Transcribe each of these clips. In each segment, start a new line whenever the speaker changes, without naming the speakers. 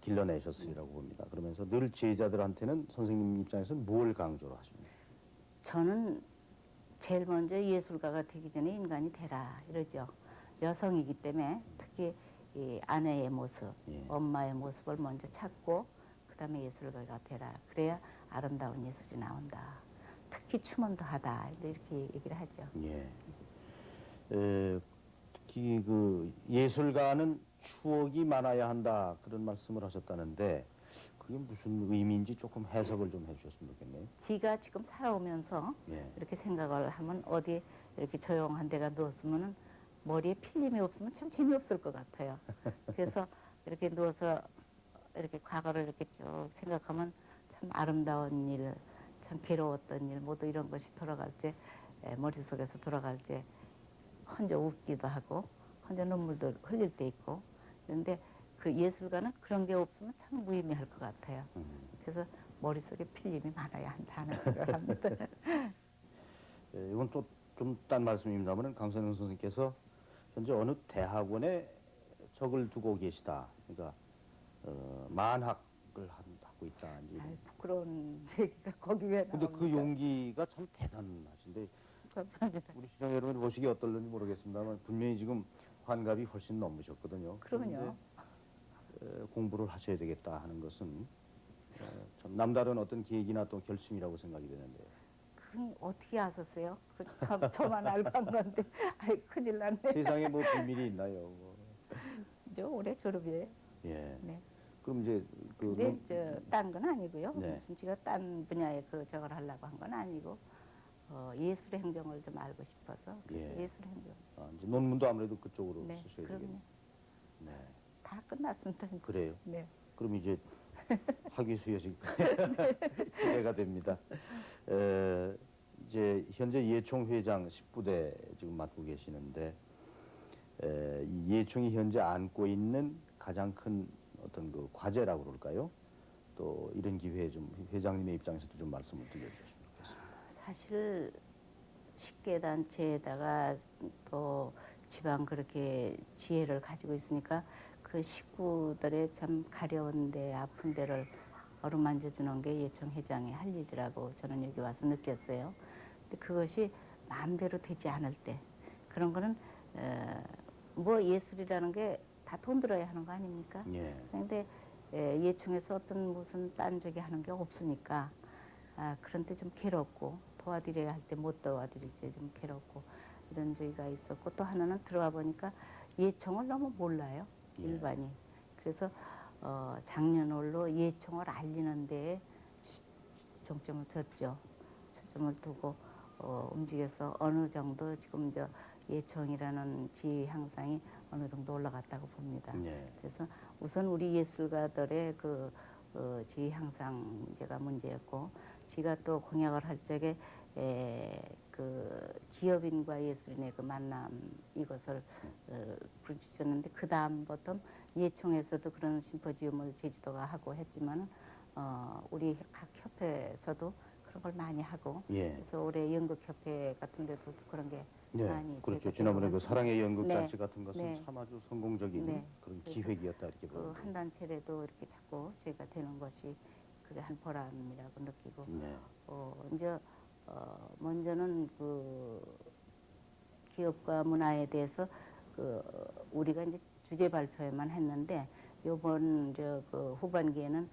길러내셨으리라고 봅니다. 그러면서 늘 제자들한테는 선생님 입장에서는 뭘 강조를 하십니까?
저는 제일 먼저 예술가가 되기 전에 인간이 되라 이러죠. 여성이기 때문에 특히 이 아내의 모습,
예.
엄마의 모습을 먼저 찾고 그다음에 예술가가 되라. 그래야 아름다운 예술이 나온다. 특히 춤은 더하다. 이제 이렇게 얘기를 하죠.
예. 특히 그 예술가는 추억이 많아야 한다 그런 말씀을 하셨다는데 그게 무슨 의미인지 조금 해석을 좀 해주셨으면 좋겠네요.
지가 지금 살아오면서
예.
이렇게 생각을 하면 어디 이렇게 조용한 데가 누웠으면은 머리에 필름이 없으면 참 재미없을 것 같아요. 그래서 이렇게 누워서 이렇게 과거를 이렇게 쭉 생각하면 참 아름다운 일, 참 괴로웠던 일, 모두 이런 것이 돌아갈 때 머릿속에서 돌아갈 때 혼자 웃기도 하고 혼자 눈물도 흘릴 때 있고 그런데 그 예술가는 그런 게 없으면 참 무의미할 것 같아요. 그래서 머릿속에 필름이 많아야 한다는 생각을 합니다.
이건 또 좀 딴 말씀입니다만 강선영 선생님께서 현재 어느 대학원에 적을 두고 계시다. 그러니까 만학을 하고 있다.
아이, 부끄러운 얘기가 거기 왜 나옵니까?
근데 그 용기가 참 대단하신데
감사합니다.
우리 시청 여러분 보시기 어떨는지 모르겠습니다만 분명히 지금 환갑이 훨씬 넘으셨거든요.
그럼요.
그런데, 공부를 하셔야 되겠다 하는 것은 참 남다른 어떤 계획이나 또 결심이라고 생각이 되는데.
그건 어떻게 아셨어요? 저만 알고 한 건데, 아이 큰일 났네.
세상에 뭐 비밀이 있나요? 뭐.
이제 올해 졸업이에요.
예.
네.
그럼 이제 그
근데 딴 건 아니고요.
네.
무슨 제가 딴 분야에 저걸 하려고 한 건 아니고 예술의 행정을 좀 알고 싶어서 그래서
예.
예술의 행정.
이제 논문도 아무래도 그쪽으로
네,
쓰셔야
그럼요.
되겠네요. 네.
다 끝났습니다. 이제.
그래요.
네.
그럼 이제 학위 수여식 기대가 됩니다. 이제 현재 예총 회장 10부대 지금 맡고 계시는데 이 예총이 현재 안고 있는 가장 큰 어떤 그 과제라고 그럴까요? 또 이런 기회에 좀 회장님의 입장에서도 좀 말씀을 드려주셨으면 좋겠습니다.
사실 식계단체에다가 또 지방 그렇게 지혜를 가지고 있으니까 그 식구들의 참 가려운데 아픈 데를 어루만져 주는 게 예총 회장의 할 일이라고 저는 여기 와서 느꼈어요. 근데 그것이 마음대로 되지 않을 때 그런 거는 뭐 예술이라는 게 다 돈 들어야 하는 거 아닙니까?
예.
그런데 예총에서 어떤 무슨 딴 저기 하는 게 없으니까 그런 때 좀 괴롭고 도와드려야 할 때 못 도와드릴 때 좀 괴롭고 이런 저기가 있었고 또 하나는 들어와 보니까 예총을 너무 몰라요.
예.
일반이. 그래서 작년홀로 예총을 알리는 데에 중점을 뒀죠. 초점을 두고 움직여서 어느 정도 지금 예총이라는 지위 향상이 어느 정도 올라갔다고 봅니다.
예.
그래서 우선 우리 예술가들의 그 지위 향상 문제가 문제였고, 지가 또 공약을 할 적에 그 기업인과 예술인의 그 만남 이것을 부르짖었는데 그 다음부터 예총에서도 그런 심포지움을 제주도가 하고 했지만 우리 각 협회에서도 그런 걸 많이 하고
예.
그래서 올해 연극협회 같은 데도 그런 게
네,
많이
그렇죠.
제가
지난번에 그
들어갔습니다.
사랑의 연극잔치
네.
같은 것은
네.
참 아주 성공적인
네.
그런
그래서
기획이었다 이렇게
그
보는데.
한 단체라도 이렇게 자꾸 제가 되는 것이 그게 한 보람이라고 느끼고
네.
이제 먼저는 그 기업과 문화에 대해서 그 우리가 이제 주제 발표만 했는데 요번 그 후반기에는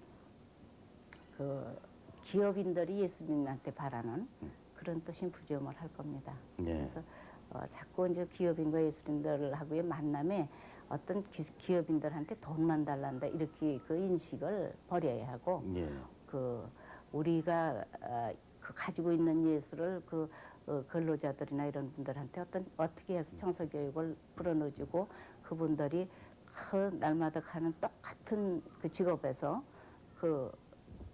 그 기업인들이 예술인한테 바라는 그런 또 심포지엄을 할 겁니다.
네.
그래서 자꾸 이제 기업인과 예술인들하고의 만남에 어떤 기업인들한테 돈만 달란다 이렇게 그 인식을 버려야 하고
예.
그 우리가 그 가지고 있는 예술을 그 근로자들이나 이런 분들한테 어떻게 해서 청소 교육을 불어넣어주고 그분들이 그 날마다 가는 똑같은 그 직업에서 그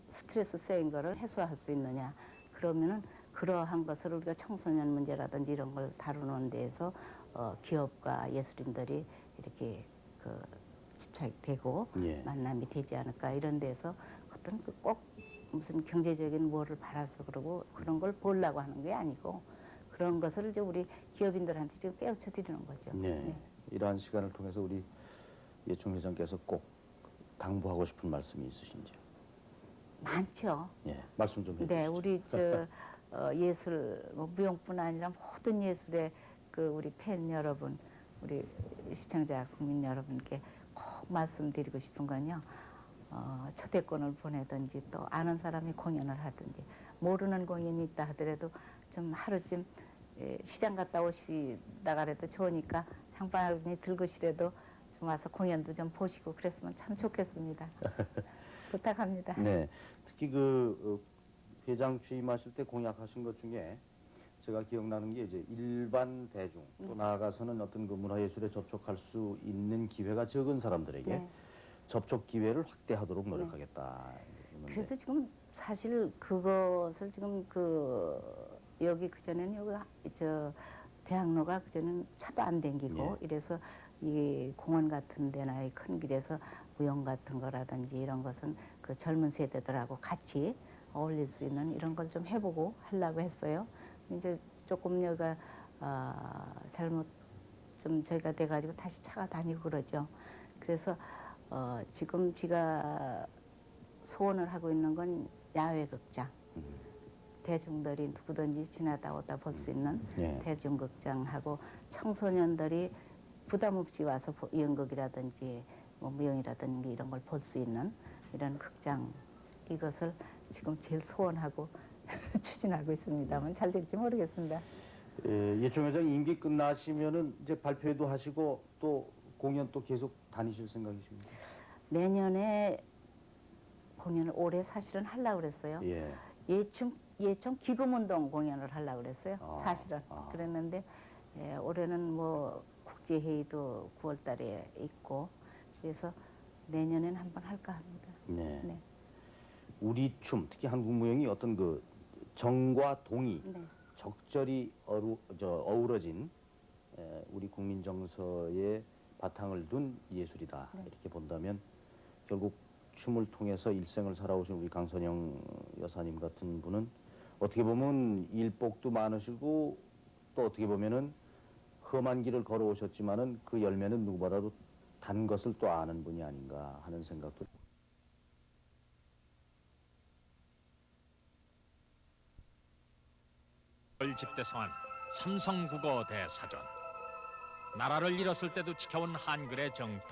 스트레스 쌓인 거를 해소할 수 있느냐. 그러면은 그러한 것을 우리가 청소년 문제라든지 이런 걸 다루는 데에서 기업과 예술인들이 이렇게 그 집착이 되고
예.
만남이 되지 않을까 이런 데서 어떤 꼭 무슨 경제적인 뭐를 바라서 그러고 그런 걸 보려고 하는 게 아니고 그런 것을 이제 우리 기업인들한테 지금 깨우쳐 드리는 거죠.
네.
네.
이러한 시간을 통해서 우리 예총 회장께서 꼭 당부하고 싶은 말씀이 있으신지요?
많죠.
예, 말씀 좀 해주시죠.
네, 우리 예술 뭐 무용뿐 아니라 모든 예술의 그 우리 팬 여러분, 우리 시청자 국민 여러분께 꼭 말씀드리고 싶은 건요. 초대권을 보내든지 또 아는 사람이 공연을 하든지 모르는 공연이 있다 하더라도 좀 하루쯤 시장 갔다 오시다가 그래도 좋으니까 장바구니 들고시라도 좀 와서 공연도 좀 보시고 그랬으면 참 좋겠습니다. 부탁합니다.
네, 특히 그 회장 취임하실 때 공약하신 것 중에 제가 기억나는 게 이제 일반 대중 또 나아가서는 어떤 그 문화예술에 접촉할 수 있는 기회가 적은 사람들에게
네.
접촉 기회를 확대하도록 노력하겠다. 이러는데.
그래서 지금 사실 그것을 지금 여기 그전에는 여기 대학로가 그전에는 차도 안 댕기고
예.
이래서 이 공원 같은 데나 이 큰 길에서 무용 같은 거라든지 이런 것은 그 젊은 세대들하고 같이 어울릴 수 있는 이런 걸 좀 해보고 하려고 했어요. 이제 조금 여기가 잘못 좀 저희가 돼가지고 다시 차가 다니고 그러죠. 그래서 지금 제가 소원을 하고 있는 건 야외 극장. 대중들이 누구든지 지나다 오다 볼 수 있는
예.
대중극장하고 청소년들이 부담 없이 와서 연극이라든지 뭐 무용이라든지 이런 걸 볼 수 있는 이런 극장 이것을 지금 제일 소원하고 추진하고 있습니다만 잘 될지 모르겠습니다.
예총 회장 임기 끝나시면은 이제 발표회도 하시고 또 공연 또 계속 다니실 생각이십니까?
내년에 공연을 올해 사실은 하려고 그랬어요.
예.
예청 기금운동 공연을 하려고 그랬어요. 사실은.
아.
그랬는데 올해는 뭐 국제회의도 9월 달에 있고 그래서 내년엔 한번 할까 합니다.
네.
네.
우리 춤, 특히 한국 무용이 어떤 그 정과 동이
네.
적절히 어우러진 우리 국민 정서의 바탕을 둔 예술이다.
네.
이렇게 본다면 결국 춤을 통해서 일생을 살아오신 우리 강선영 여사님 같은 분은 어떻게 보면 일복도 많으시고 또 어떻게 보면은 험한 길을 걸어오셨지만은 그 열매는 누구보다도 단 것을 또 아는 분이 아닌가 하는 생각도.
집대성한 삼성국어 대사전. 나라를 잃었을 때도 지켜온 한글의 정통.